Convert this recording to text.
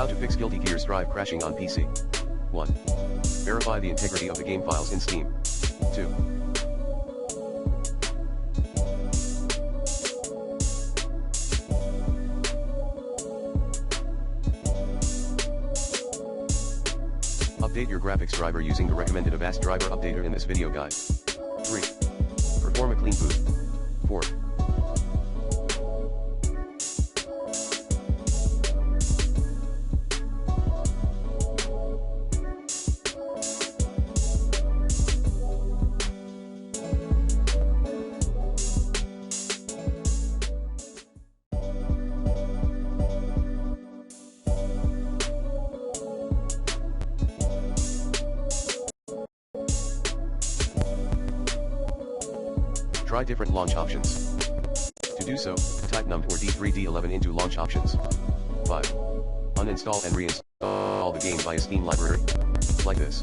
How to fix Guilty Gear Strive crashing on PC. 1. Verify the integrity of the game files in Steam. 2. Update your graphics driver using the recommended Avast driver updater in this video guide. 3. Perform a clean boot. 4. Try different launch options. To do so, type num or D3D11 into launch options. 5. Uninstall and reinstall the game via Steam library. Like this.